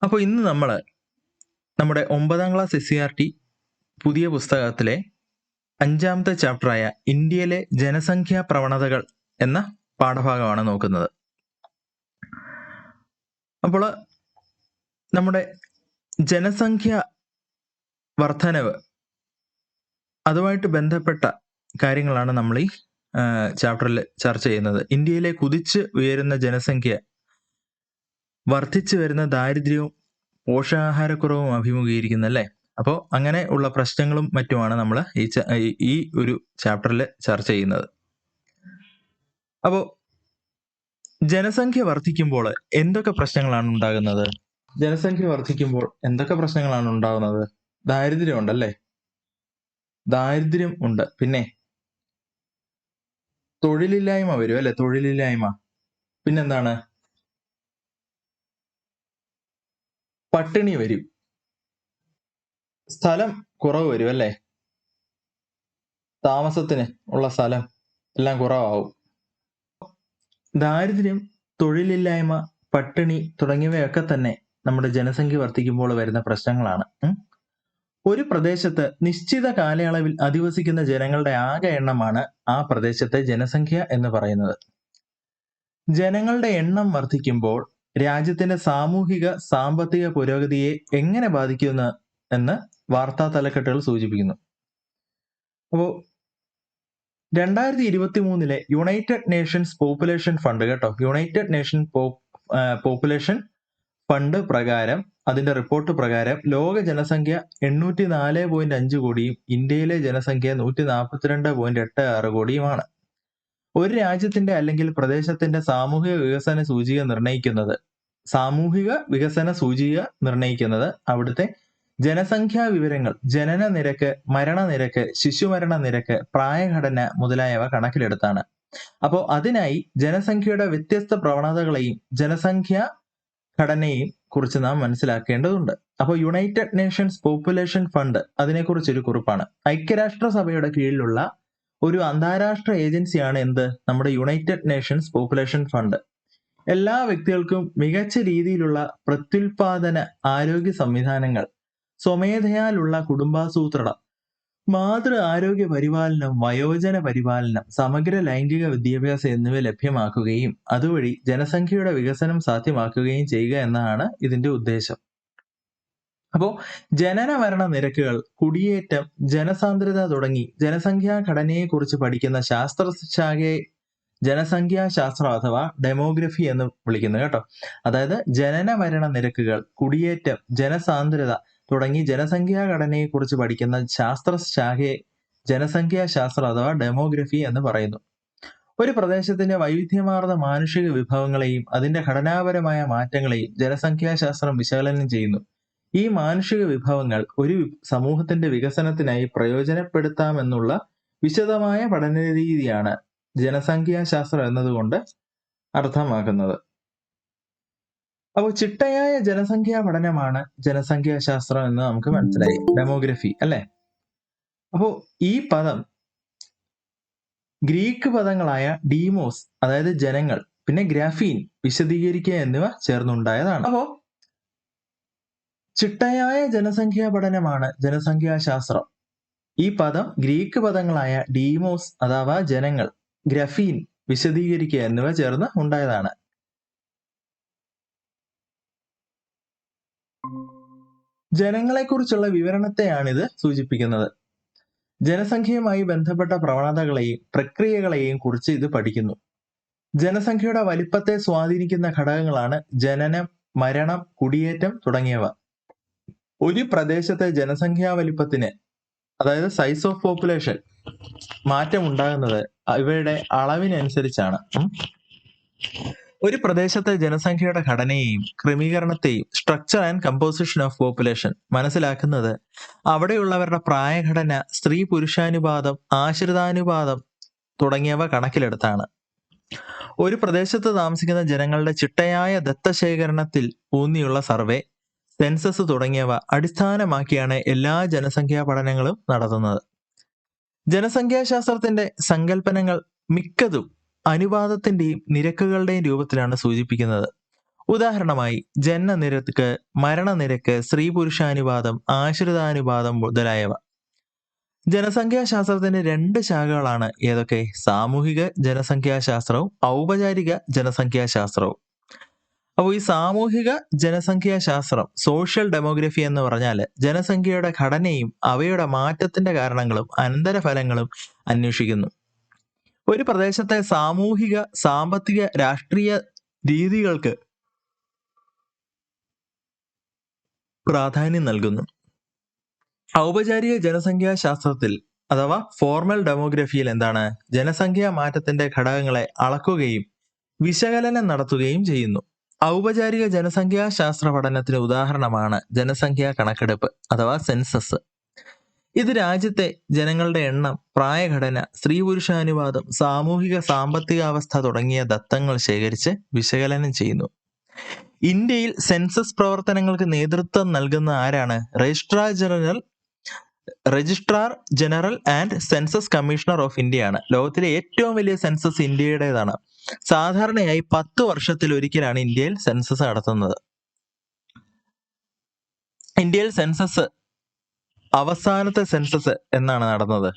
അപ്പോൾ ഇന്ന് നമ്മൾ നമ്മുടെ 9ാം ക്ലാസ് SCERT പുതിയ പുസ്തകത്തിലെ 5ാമത്തെ ചാപ്റ്ററായ ഇന്ത്യയിലെ ജനസംഖ്യാ പ്രവണതകൾ എന്ന പാഠഭാഗമാണ് നോക്കുന്നത്. അപ്പോൾ നമ്മുടെ ജനസംഖ്യ വർധനവ് അതുമായിട്ട് ബന്ധപ്പെട്ട കാര്യങ്ങളാണ് നമ്മൾ ഈ ചാപ്റ്ററിൽ ചർച്ച ചെയ്യുന്നത്. ഇന്ത്യയിലെ കുതിച്ച് ഉയരുന്ന ജനസംഖ്യ വർദ്ധിച്ചു വരുന്ന ദാരിദ്ര്യവും പോഷകാഹാരക്കുറവും അഭിമുഖീകരിക്കുന്നല്ലേ. അപ്പോൾ അങ്ങനെ ഉള്ള പ്രശ്നങ്ങളും മറ്റുമാണ് നമ്മൾ ഈ ഒരു ചാപ്റ്ററിൽ ചർച്ച ചെയ്യുന്നത്. അപ്പോൾ ജനസംഖ്യ വർദ്ധിക്കുമ്പോൾ എന്തൊക്കെ പ്രശ്നങ്ങളാണ് ഉണ്ടാകുന്നത്? ജനസംഖ്യ വർദ്ധിക്കുമ്പോൾ എന്തൊക്കെ പ്രശ്നങ്ങളാണ് ഉണ്ടാകുന്നത്? ദാരിദ്ര്യം ഉണ്ടല്ലേ, ദാരിദ്ര്യം ഉണ്ട്. പിന്നെ തൊഴിലില്ലായ്മ വരും അല്ലെ, തൊഴിലില്ലായ്മ. പിന്നെന്താണ്? പട്ടിണി വരും, സ്ഥലം കുറവ് വരും അല്ലേ, താമസത്തിന് ഉള്ള സ്ഥലം എല്ലാം കുറവാകും. ദാരിദ്ര്യം, തൊഴിലില്ലായ്മ, പട്ടിണി തുടങ്ങിയവയൊക്കെ തന്നെ നമ്മുടെ ജനസംഖ്യ വർദ്ധിക്കുമ്പോൾ വരുന്ന പ്രശ്നങ്ങളാണ്. ഒരു പ്രദേശത്ത് നിശ്ചിത കാലയളവിൽ അധിവസിക്കുന്ന ജനങ്ങളുടെ ആകെ എണ്ണമാണ് ആ പ്രദേശത്തെ ജനസംഖ്യ എന്ന് പറയുന്നത്. ജനങ്ങളുടെ എണ്ണം വർദ്ധിക്കുമ്പോൾ രാജ്യത്തിന്റെ സാമൂഹിക സാമ്പത്തിക പുരോഗതിയെ എങ്ങനെ ബാധിക്കുന്നു എന്ന് വാർത്താ തലക്കെട്ടുകൾ സൂചിപ്പിക്കുന്നു. അപ്പോൾ 2023 യുണൈറ്റഡ് നേഷൻസ് പോപ്പുലേഷൻ ഫണ്ട് കേട്ടോ, യുണൈറ്റഡ് നേഷൻ പോപ്പുലേഷൻ ഫണ്ട് പ്രകാരം, അതിന്റെ റിപ്പോർട്ട് പ്രകാരം ലോക ജനസംഖ്യ 804.5 കോടിയും ഇന്ത്യയിലെ ജനസംഖ്യ 142.86 കോടിയുമാണ്. ഒരു രാജ്യത്തിന്റെ അല്ലെങ്കിൽ പ്രദേശത്തിന്റെ സാമൂഹിക വികസന സൂചിക നിർണ്ണയിക്കുന്നത് അവിടുത്തെ ജനസംഖ്യാ വിവരങ്ങൾ, ജനന നിരക്ക്, മരണനിരക്ക്, ശിശുമരണ നിരക്ക്, പ്രായഘടന മുതലായവ കണക്കിലെടുത്താണ്. അപ്പോൾ അതിനായി ജനസംഖ്യയുടെ വ്യത്യസ്ത പ്രവണതകളെയും ജനസംഖ്യാ ഘടനയെയും കുറിച്ച് നാം മനസ്സിലാക്കേണ്ടതുണ്ട്. അപ്പോൾ യുണൈറ്റഡ് നേഷൻസ് പോപ്പുലേഷൻ ഫണ്ട് അതിനെക്കുറിച്ചൊരു കുറിപ്പാണ്. ഐക്യരാഷ്ട്രസഭയുടെ കീഴിലുള്ള ഒരു അന്താരാഷ്ട്ര ഏജൻസിയാണ് നമ്മുടെ യുണൈറ്റഡ് നേഷൻസ് പോപ്പുലേഷൻ ഫണ്ട്. എല്ലാ വ്യക്തികൾക്കും മികച്ച രീതിയിലുള്ള പ്രത്യുൽപാദന ആരോഗ്യ സംവിധാനങ്ങൾ, സ്വമേധയാലുള്ള കുടുംബാസൂത്രണം, മാതൃ ആരോഗ്യ പരിപാലനം, വയോജന പരിപാലനം, സമഗ്ര ലൈംഗിക വിദ്യാഭ്യാസം എന്നിവ ലഭ്യമാക്കുകയും അതുവഴി ജനസംഖ്യയുടെ വികസനം സാധ്യമാക്കുകയും ചെയ്യുക എന്നതാണ് ഇതിന്റെ ഉദ്ദേശം. അപ്പോൾ ജനന മരണ നിരക്കുകൾ, കുടിയേറ്റം, ജനസാന്ദ്രത തുടങ്ങി ജനസംഖ്യാ ഘടനയെക്കുറിച്ച് പഠിക്കുന്ന ശാസ്ത്രശാഖയെ ജനസംഖ്യാശാസ്ത്രം അഥവാ ഡെമോഗ്രഫി എന്ന് വിളിക്കുന്നു കേട്ടോ. അതായത് ജനന മരണ നിരക്കുകൾ, കുടിയേറ്റം, ജനസാന്ദ്രത തുടങ്ങി ജനസംഖ്യാ ഘടനയെക്കുറിച്ച് പഠിക്കുന്ന ശാസ്ത്രശാഖയെ ജനസംഖ്യാശാസ്ത്രം അഥവാ ഡെമോഗ്രഫി എന്ന് പറയുന്നു. ഒരു പ്രദേശത്തിന്റെ വൈവിധ്യമാർന്ന മാനുഷിക വിഭവങ്ങളെയും അതിന്റെ ഘടനാപരമായ മാറ്റങ്ങളെയും ജനസംഖ്യാശാസ്ത്രം വിശകലനം ചെയ്യുന്നു. ഈ മാനുഷിക വിഭവങ്ങൾ ഒരു സമൂഹത്തിന്റെ വികസനത്തിനായി പ്രയോജനപ്പെടുത്താമെന്നുള്ള വിശദമായ പഠന രീതിയാണ് ജനസംഖ്യാശാസ്ത്രം എന്നതുകൊണ്ട് അർത്ഥമാക്കുന്നത്. അപ്പോൾ ചിട്ടയായ ജനസംഖ്യാ പഠനമാണ് ജനസംഖ്യാശാസ്ത്രം എന്ന് നമുക്ക് മനസ്സിലായി, ഡെമോഗ്രഫി അല്ലെ. അപ്പോൾ ഈ പദം ഗ്രീക്ക് പദങ്ങളായ ഡീമോസ് അതായത് ജനങ്ങൾ, പിന്നെ ഗ്രാഫീൻ വിശദീകരിക്കുക എന്നിവ ചേർന്നുണ്ടായതാണ്. അപ്പോൾ ചിട്ടയായ ജനസംഖ്യാ പഠനമാണ് ജനസംഖ്യാശാസ്ത്രം. ഈ പദം ഗ്രീക്ക് പദങ്ങളായ ഡീമോസ് അഥവാ ജനങ്ങൾ, ഗ്രഫീൻ വിശദീകരിക്കുക എന്നിവ ചേർന്ന് ഉണ്ടായതാണ്. ജനങ്ങളെക്കുറിച്ചുള്ള വിവരണത്തെയാണിത് സൂചിപ്പിക്കുന്നത്. ജനസംഖ്യയുമായി ബന്ധപ്പെട്ട പ്രവണതകളെയും പ്രക്രിയകളെയും കുറിച്ച് ഇത് പഠിക്കുന്നു. ജനസംഖ്യയുടെ വലിപ്പത്തെ സ്വാധീനിക്കുന്ന ഘടകങ്ങളാണ് ജനനം, മരണം, കുടിയേറ്റം തുടങ്ങിയവ. ഒരു പ്രദേശത്തെ ജനസംഖ്യാ വലിപ്പത്തിന്, അതായത് സൈസ് ഓഫ് പോപ്പുലേഷൻ, മാറ്റം ഉണ്ടാകുന്നത് ഇവയുടെ അളവിനനുസരിച്ചാണ്. ഒരു പ്രദേശത്തെ ജനസംഖ്യയുടെ ഘടനയെയും ക്രമീകരണത്തെയും structure and composition of population മനസ്സിലാക്കുന്നത് അവിടെയുള്ളവരുടെ പ്രായഘടന, സ്ത്രീ പുരുഷാനുപാതം, ആശ്രിതാനുപാതം തുടങ്ങിയവ കണക്കിലെടുത്താണ്. ഒരു പ്രദേശത്ത് താമസിക്കുന്ന ജനങ്ങളുടെ ചിട്ടയായ ദത്തശേഖരണത്തിൽ ഊന്നിയുള്ള സർവേ, സെൻസസ് തുടങ്ങിയവ അടിസ്ഥാനമാക്കിയാണ് എല്ലാ ജനസംഖ്യാ പഠനങ്ങളും നടത്തുന്നത്. ജനസംഖ്യാശാസ്ത്രത്തിന്റെ സങ്കല്പനങ്ങൾ മിക്കതും അനുപാതത്തിന്റെയും നിരക്കുകളുടെയും രൂപത്തിലാണ് സൂചിപ്പിക്കുന്നത്. ഉദാഹരണമായി ജനനനിരക്ക്, മരണനിരക്ക്, സ്ത്രീ പുരുഷാനുപാതം, ആശ്രിതാനുപാതം മുതലായവ. ജനസംഖ്യാശാസ്ത്രത്തിന്റെ 2 ശാഖകളാണ് ഏതൊക്കെ? സാമൂഹിക ജനസംഖ്യാശാസ്ത്രവും ഔപചാരിക ജനസംഖ്യാശാസ്ത്രവും. അപ്പോൾ ഈ സാമൂഹിക ജനസംഖ്യാശാസ്ത്രം, സോഷ്യൽ ഡെമോഗ്രഫി എന്ന് പറഞ്ഞാൽ ജനസംഖ്യയുടെ ഘടനയും അവയുടെ മാറ്റത്തിന്റെ കാരണങ്ങളും അനന്തരഫലങ്ങളും അന്വേഷിക്കുന്നു. ഒരു പ്രദേശത്തെ സാമൂഹിക, സാമ്പത്തിക, രാഷ്ട്രീയ രീതികൾക്ക് പ്രാധാന്യം നൽകുന്നു. ഔപചാരിക ജനസംഖ്യാശാസ്ത്രത്തിൽ അഥവാ ഫോർമൽ ഡെമോഗ്രഫിയിൽ എന്താണ്? ജനസംഖ്യാ മാറ്റത്തിന്റെ ഘടകങ്ങളെ അളക്കുകയും വിശകലനം നടത്തുകയും ചെയ്യുന്നു. ഔപചാരിക ജനസംഖ്യാശാസ്ത്ര പഠനത്തിന് ഉദാഹരണമാണ് ജനസംഖ്യാ കണക്കെടുപ്പ് അഥവാ സെൻസസ്. ഇത് രാജ്യത്തെ ജനങ്ങളുടെ എണ്ണം, പ്രായഘടന, സ്ത്രീ പുരുഷാനുപാതം, സാമൂഹിക സാമ്പത്തിക അവസ്ഥ തുടങ്ങിയ ദത്തങ്ങൾ ശേഖരിച്ച് വിശകലനം ചെയ്യുന്നു. ഇന്ത്യയിൽ സെൻസസ് പ്രവർത്തനങ്ങൾക്ക് നേതൃത്വം നൽകുന്ന ആരാണ്? Registrar general and census commissioner of ഇന്ത്യയാണ്. ലോകത്തിലെ ഏറ്റവും വലിയ സെൻസസ് ഇന്ത്യയുടേതാണ്. സാധാരണയായി 10 വർഷത്തിൽ ഒരിക്കലാണ് ഇന്ത്യയിൽ സെൻസസ് നടത്തുന്നത്. ഇന്ത്യയിൽ സെൻസസ് അവസാനത്തെ സെൻസസ് എന്നാണ് നടന്നത്?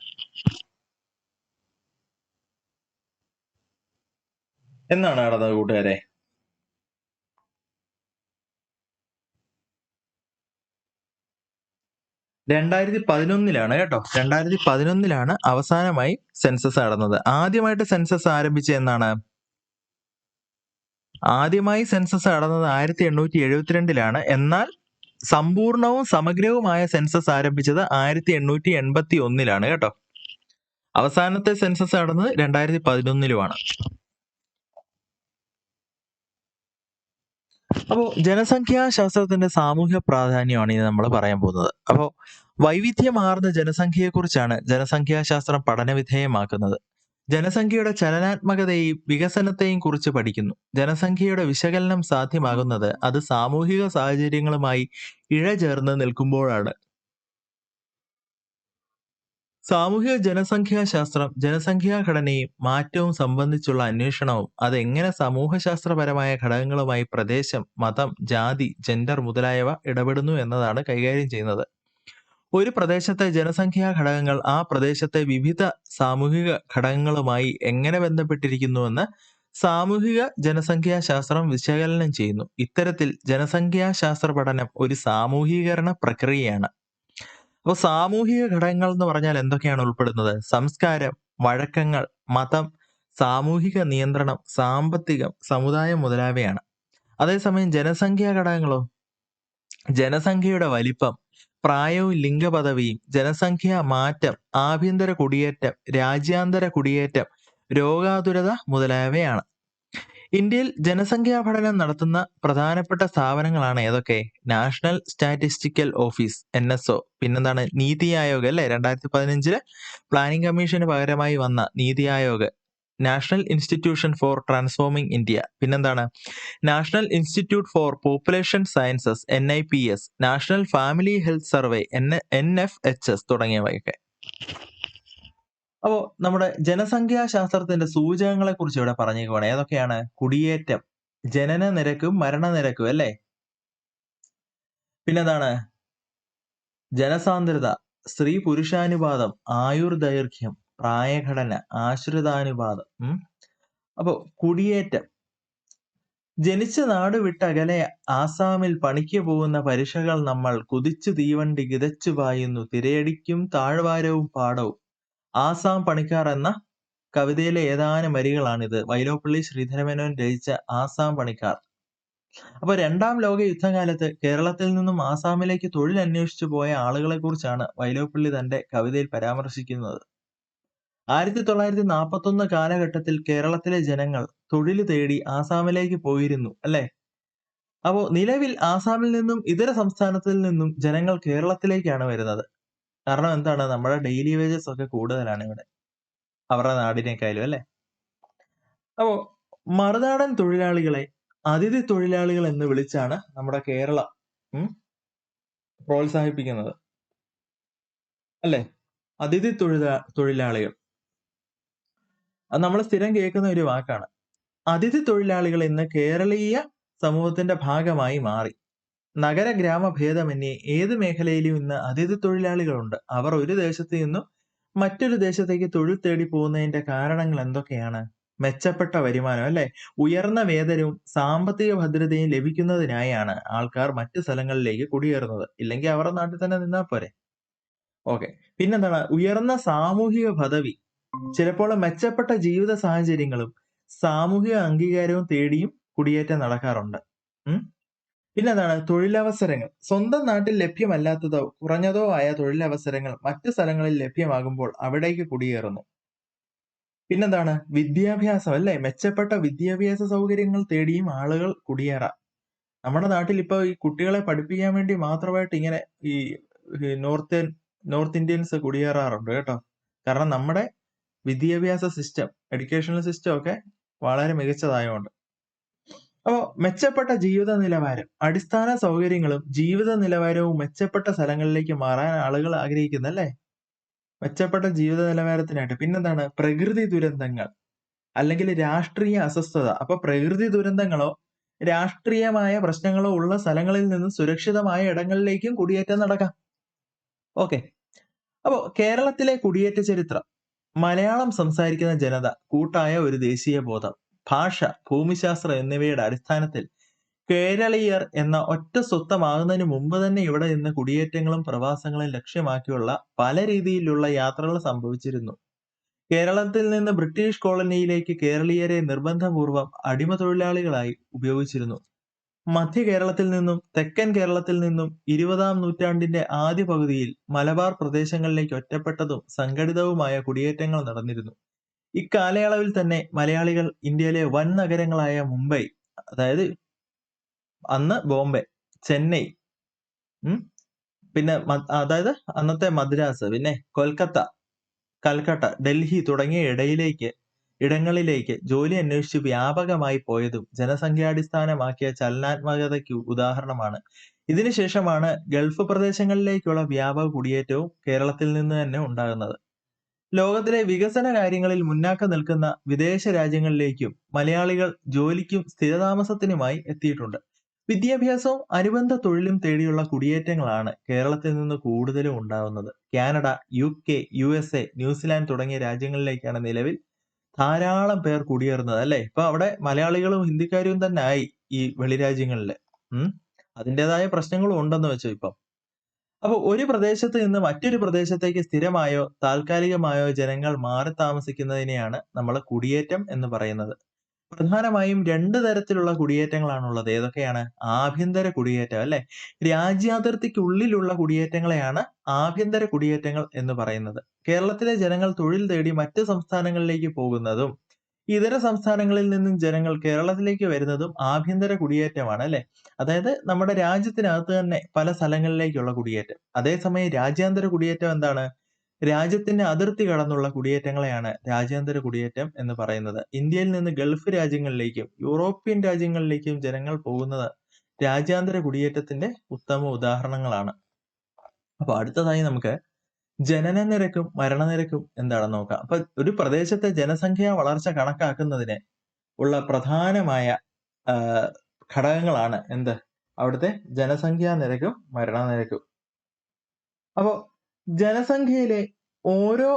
എന്നാണ് നടന്നത് കൂട്ടുകാരെ? 2011 കേട്ടോ. 2011 അവസാനമായി സെൻസസ് നടന്നത്. ആദ്യമായിട്ട് സെൻസസ് ആരംഭിച്ചത് എന്നാണ്? ആദ്യമായി സെൻസസ് നടന്നത് 1872 എന്നാൽ സമ്പൂർണവും സമഗ്രവുമായ സെൻസസ് ആരംഭിച്ചത് 1881 കേട്ടോ. അവസാനത്തെ സെൻസസ് നടന്നത് 2011 അപ്പോൾ ജനസംഖ്യാശാസ്ത്രത്തിന്റെ സാമൂഹ്യ പ്രാധാന്യമാണ് ഇനി നമ്മൾ പറയാൻ പോകുന്നത്. അപ്പോൾ വൈവിധ്യമാർന്ന ജനസംഖ്യയെക്കുറിച്ചാണ് ജനസംഖ്യാശാസ്ത്രം പഠനവിധേയമാക്കുന്നത്. ജനസംഖ്യയുടെ ചലനാത്മകതയെയും വികസനത്തെയും കുറിച്ച് പഠിക്കുന്നു. ജനസംഖ്യയുടെ വിശകലനം സാധ്യമാകുന്നത് അത് സാമൂഹിക സാഹചര്യങ്ങളുമായി ഇഴചേർന്ന് നിൽക്കുമ്പോഴാണ്. സാമൂഹിക ജനസംഖ്യാശാസ്ത്രം ജനസംഖ്യാഘടനയും മാറ്റവും സംബന്ധിച്ചുള്ള അന്വേഷണവും അതെങ്ങനെ സമൂഹശാസ്ത്രപരമായ ഘടകങ്ങളുമായി പ്രദേശം, മതം, ജാതി, ജെൻഡർ മുതലായവ ഇടപെടുന്നു എന്നതാണ് കൈകാര്യം ചെയ്യുന്നത്. ഒരു പ്രദേശത്തെ ജനസംഖ്യാ ഘടകങ്ങൾ ആ പ്രദേശത്തെ വിവിധ സാമൂഹിക ഘടകങ്ങളുമായി എങ്ങനെ ബന്ധപ്പെട്ടിരിക്കുന്നുവെന്ന് സാമൂഹിക ജനസംഖ്യാശാസ്ത്രം വിശകലനം ചെയ്യുന്നു. ഇത്തരത്തിൽ ജനസംഖ്യാശാസ്ത്ര പഠനം ഒരു സാമൂഹീകരണ പ്രക്രിയയാണ്. അപ്പോൾ സാമൂഹിക ഘടകങ്ങൾ എന്ന് പറഞ്ഞാൽ എന്തൊക്കെയാണ് ഉൾപ്പെടുന്നത്? സംസ്കാരം, വഴക്കങ്ങൾ, മതം, സാമൂഹിക നിയന്ത്രണം, സാമ്പത്തികം, സമുദായം മുതലായവയാണ്. അതേസമയം ജനസംഖ്യാ ഘടകങ്ങളോ? ജനസംഖ്യയുടെ വലിപ്പം, പ്രായവും ലിംഗപദവിയും, ജനസംഖ്യാ മാറ്റം, ആഭ്യന്തര കുടിയേറ്റം, രാജ്യാന്തര കുടിയേറ്റം, രോഗാതുരത മുതലായവയാണ്. ഇന്ത്യയിൽ ജനസംഖ്യാ പഠനം നടത്തുന്ന പ്രധാനപ്പെട്ട സ്ഥാപനങ്ങളാണ് ഏതൊക്കെ? നാഷണൽ സ്റ്റാറ്റിസ്റ്റിക്കൽ ഓഫീസ് NSO, പിന്നെന്താണ് നീതി ആയോഗ് അല്ലെ? 2015 പ്ലാനിംഗ് കമ്മീഷന് പകരമായി വന്ന NITI Aayog, national institution for transforming India, പിന്നെന്താണ് national institute for population sciences NIPS, national family health survey NFHS തുടങ്ങിയവയൊക്കെ. അപ്പോൾ നമ്മുടെ ജനസംഖ്യാശാസ്ത്രത്തിന്റെ സൂചകങ്ങളെ കുറിച്ച് ഇവിടെ പറഞ്ഞേക്കുവാണ്. ഏതൊക്കെയാണ്? കുടിയേറ്റം, ജനന നിരക്കും മരണനിരക്കും അല്ലേ? പിന്നെന്താണ്? ജനസാന്ദ്രത, സ്ത്രീ പുരുഷാനുപാതം, ആയുർദൈർഘ്യം, പ്രായഘടന, ആശ്രിതാനുപാതം. അപ്പോൾ കുടിയേറ്റം, ജനിച്ച നാട് വിട്ടകലെ ആസാമിൽ പണിക്ക് പോകുന്ന പരീക്ഷകൾ നമ്മൾ കുതിച്ചു തീവണ്ടി കിതച്ചു പായുന്നു, തിരയടിക്കും താഴ്വാരവും പാടവും. ആസാം പണിക്കാർ എന്ന കവിതയിലെ ഏതാനും വരികളാണിത്. വൈലോപ്പിള്ളി ശ്രീധരമേനോൻ രചിച്ച ആസാം പണിക്കാർ. അപ്പൊ 2ാം ലോക യുദ്ധകാലത്ത് കേരളത്തിൽ നിന്നും ആസാമിലേക്ക് തൊഴിൽ അന്വേഷിച്ചു പോയ ആളുകളെ കുറിച്ചാണ് വൈലോപ്പിള്ളി തന്റെ കവിതയിൽ പരാമർശിക്കുന്നത്. 1941 കാലഘട്ടത്തിൽ കേരളത്തിലെ ജനങ്ങൾ തൊഴിൽ തേടി ആസാമിലേക്ക് പോയിരുന്നു അല്ലെ? അപ്പോ നിലവിൽ ആസാമിൽ നിന്നും ഇതര സംസ്ഥാനത്തിൽ നിന്നും ജനങ്ങൾ കേരളത്തിലേക്കാണ് വരുന്നത്. കാരണം എന്താണ്? നമ്മുടെ ഡെയിലി വേജസ് ഒക്കെ കൂടുതലാണ് ഇവിടെ അവരുടെ നാടിനേക്കാളും അല്ലെ? അപ്പോ മറുനാടൻ തൊഴിലാളികളെ അതിഥി തൊഴിലാളികൾ എന്ന് വിളിച്ചാണ് നമ്മുടെ കേരളം പ്രോത്സാഹിപ്പിക്കുന്നത് അല്ലെ? അതിഥി തൊഴിലാളികൾ അത് നമ്മൾ സ്ഥിരം കേൾക്കുന്ന ഒരു വാക്കാണ്. അതിഥി തൊഴിലാളികൾ ഇന്ന് കേരളീയ സമൂഹത്തിന്റെ ഭാഗമായി മാറി. നഗര ഗ്രാമ ഭേദമന്യേ ഏത് മേഖലയിലും ഇന്ന് അതിഥി തൊഴിലാളികളുണ്ട്. അവർ ഒരു ദേശത്ത് നിന്നും മറ്റൊരു ദേശത്തേക്ക് തൊഴിൽ തേടി പോകുന്നതിന്റെ കാരണങ്ങൾ എന്തൊക്കെയാണ്? മെച്ചപ്പെട്ട വരുമാനം അല്ലെ? ഉയർന്ന വേതനവും സാമ്പത്തിക ഭദ്രതയും ലഭിക്കുന്നതിനായാണ് ആൾക്കാർ മറ്റു സ്ഥലങ്ങളിലേക്ക് കുടിയേറുന്നത്. ഇല്ലെങ്കിൽ അവരുടെ നാട്ടിൽ തന്നെ നിന്നാൽ പോരെ. ഓക്കെ. പിന്നെന്താണ്? ഉയർന്ന സാമൂഹിക പദവി. ചിലപ്പോൾ മെച്ചപ്പെട്ട ജീവിത സാഹചര്യങ്ങളും സാമൂഹിക അംഗീകാരവും തേടിയും കുടിയേറ്റം നടക്കാറുണ്ട്. പിന്നെന്താണ്? തൊഴിലവസരങ്ങൾ. സ്വന്തം നാട്ടിൽ ലഭ്യമല്ലാത്തതോ കുറഞ്ഞതോ ആയ തൊഴിലവസരങ്ങൾ മറ്റു സ്ഥലങ്ങളിൽ ലഭ്യമാകുമ്പോൾ അവിടേക്ക് കുടിയേറുന്നു. പിന്നെന്താണ്? വിദ്യാഭ്യാസം അല്ലേ? മെച്ചപ്പെട്ട വിദ്യാഭ്യാസ സൗകര്യങ്ങൾ തേടിയും ആളുകൾ കുടിയേറാം. നമ്മുടെ നാട്ടിൽ ഇപ്പൊ ഈ കുട്ടികളെ പഠിപ്പിക്കാൻ വേണ്ടി മാത്രമായിട്ട് ഇങ്ങനെ ഈ നോർത്ത് ഇന്ത്യൻസ് കുടിയേറാറുണ്ട് കേട്ടോ. കാരണം നമ്മുടെ വിദ്യാഭ്യാസ സിസ്റ്റം, എഡ്യൂക്കേഷണൽ സിസ്റ്റം ഒക്കെ വളരെ മികച്ചതായതുകൊണ്ട്. അപ്പോ മെച്ചപ്പെട്ട ജീവിത നിലവാരം, അടിസ്ഥാന സൗകര്യങ്ങളും ജീവിത നിലവാരവും മെച്ചപ്പെട്ട സ്ഥലങ്ങളിലേക്ക് മാറാൻ ആളുകൾ ആഗ്രഹിക്കുന്നല്ലേ? മെച്ചപ്പെട്ട ജീവിത നിലവാരത്തിനായിട്ട്. പിന്നെന്താണ്? പ്രകൃതി ദുരന്തങ്ങൾ അല്ലെങ്കിൽ രാഷ്ട്രീയ അസ്വസ്ഥത. അപ്പൊ പ്രകൃതി ദുരന്തങ്ങളോ രാഷ്ട്രീയമായ പ്രശ്നങ്ങളോ ഉള്ള സ്ഥലങ്ങളിൽ നിന്ന് സുരക്ഷിതമായ ഇടങ്ങളിലേക്കും കുടിയേറ്റം നടക്കാം. ഓക്കെ. അപ്പോ കേരളത്തിലെ കുടിയേറ്റ ചരിത്രം. മലയാളം സംസാരിക്കുന്ന ജനത, കൂട്ടായ ഒരു ദേശീയ ബോധം, ഭാഷ, ഭൂമിശാസ്ത്രം എന്നിവയുടെ അടിസ്ഥാനത്തിൽ കേരളീയർ എന്ന ഒറ്റ സ്വത്വമാകുന്നതിന് മുമ്പ് തന്നെ ഇവിടെ നിന്ന് കുടിയേറ്റങ്ങളും പ്രവാസങ്ങളും ലക്ഷ്യമാക്കിയുള്ള പല രീതിയിലുള്ള യാത്രകൾ സംഭവിച്ചിരുന്നു. കേരളത്തിൽ നിന്ന് ബ്രിട്ടീഷ് കോളനിയിലേക്ക് കേരളീയരെ നിർബന്ധപൂർവം അടിമ തൊഴിലാളികളായി ഉപയോഗിച്ചിരുന്നു. മധ്യ കേരളത്തിൽ നിന്നും തെക്കൻ കേരളത്തിൽ നിന്നും 20-ാം നൂറ്റാണ്ടിന്റെ ആദ്യ പകുതിയിൽ മലബാർ പ്രദേശങ്ങളിലേക്ക് ഒറ്റപ്പെട്ടതും സംഘടിതവുമായ കുടിയേറ്റങ്ങൾ നടന്നിരുന്നു. ഇക്കാലയളവിൽ തന്നെ മലയാളികൾ ഇന്ത്യയിലെ വൻ നഗരങ്ങളായ മുംബൈ, അതായത് അന്ന് ബോംബെ, ചെന്നൈ, പിന്നെ അതായത് അന്നത്തെ മദ്രാസ്, പിന്നെ കൊൽക്കത്ത, കൽക്കട്ട, ഡൽഹി തുടങ്ങിയ ഇടങ്ങളിലേക്ക് ജോലി അന്വേഷിച്ച് വ്യാപകമായി പോയതും ജനസംഖ്യാടിസ്ഥാനമാക്കിയ ചലനാത്മകതയ്ക്ക് ഉദാഹരണമാണ്. ഇതിനുശേഷമാണ് ഗൾഫ് പ്രദേശങ്ങളിലേക്കുള്ള വ്യാപക കുടിയേറ്റവും കേരളത്തിൽ നിന്ന് തന്നെ ഉണ്ടാകുന്നത്. ലോകത്തിലെ വികസന കാര്യങ്ങളിൽ മുന്നാക്കം നിൽക്കുന്ന വിദേശ രാജ്യങ്ങളിലേക്കും മലയാളികൾ ജോലിക്കും സ്ഥിരതാമസത്തിനുമായി എത്തിയിട്ടുണ്ട്. വിദ്യാഭ്യാസവും അനുബന്ധ തൊഴിലും തേടിയുള്ള കുടിയേറ്റങ്ങളാണ് കേരളത്തിൽ നിന്ന് കൂടുതലും ഉണ്ടാകുന്നത്. കാനഡ, UK, USA, ന്യൂസിലാൻഡ് തുടങ്ങിയ രാജ്യങ്ങളിലേക്കാണ് നിലവിൽ ധാരാളം പേർ കുടിയേറുന്നത് അല്ലെ? ഇപ്പൊ അവിടെ മലയാളികളും ഹിന്ദിക്കാരും തന്നെ ആയി ഈ വെളിരാജ്യങ്ങളില്. അതിൻ്റെതായ പ്രശ്നങ്ങളും ഉണ്ടെന്ന് വെച്ചോ ഇപ്പം. അപ്പൊ ഒരു പ്രദേശത്ത് നിന്ന് മറ്റൊരു പ്രദേശത്തേക്ക് സ്ഥിരമായോ താൽക്കാലികമായോ ജനങ്ങൾ മാറി താമസിക്കുന്നതിനെയാണ് നമ്മൾ കുടിയേറ്റം എന്ന് പറയുന്നത്. പ്രധാനമായും 2 തരത്തിലുള്ള കുടിയേറ്റങ്ങളാണുള്ളത്. ഏതൊക്കെയാണ്? ആഭ്യന്തര കുടിയേറ്റം അല്ലെ? രാജ്യാതിർത്തിക്കുള്ളിലുള്ള കുടിയേറ്റങ്ങളെയാണ് ആഭ്യന്തര കുടിയേറ്റങ്ങൾ എന്ന് പറയുന്നത്. കേരളത്തിലെ ജനങ്ങൾ തൊഴിൽ തേടി മറ്റ് സംസ്ഥാനങ്ങളിലേക്ക് പോകുന്നതും ഇതര സംസ്ഥാനങ്ങളിൽ നിന്നും ജനങ്ങൾ കേരളത്തിലേക്ക് വരുന്നതും ആഭ്യന്തര കുടിയേറ്റമാണ് അല്ലെ? അതായത് നമ്മുടെ രാജ്യത്തിനകത്ത് തന്നെ പല സ്ഥലങ്ങളിലേക്കുള്ള കുടിയേറ്റം. അതേസമയം രാജ്യാന്തര കുടിയേറ്റം എന്താണ്? രാജ്യത്തിന്റെ അതിർത്തി കടന്നുള്ള കുടിയേറ്റങ്ങളെയാണ് രാജ്യാന്തര കുടിയേറ്റം എന്ന് പറയുന്നത്. ഇന്ത്യയിൽ നിന്ന് ഗൾഫ് രാജ്യങ്ങളിലേക്കും യൂറോപ്യൻ രാജ്യങ്ങളിലേക്കും ജനങ്ങൾ പോകുന്നത് രാജ്യാന്തര കുടിയേറ്റത്തിന്റെ ഉത്തമ ഉദാഹരണങ്ങളാണ്. അപ്പൊ അടുത്തതായി നമുക്ക് ജനന നിരക്കും മരണനിരക്കും എന്താണെന്ന് നോക്കാം. അപ്പൊ ഒരു പ്രദേശത്തെ ജനസംഖ്യാ വളർച്ച കണക്കാക്കുന്നതിന് ഉള്ള പ്രധാനമായ ഘടകങ്ങളാണ് എന്ത്? അവിടുത്തെ ജനസംഖ്യാ നിരക്കും മരണനിരക്കും. അപ്പോ ജനസംഖ്യയിലെ ഓരോ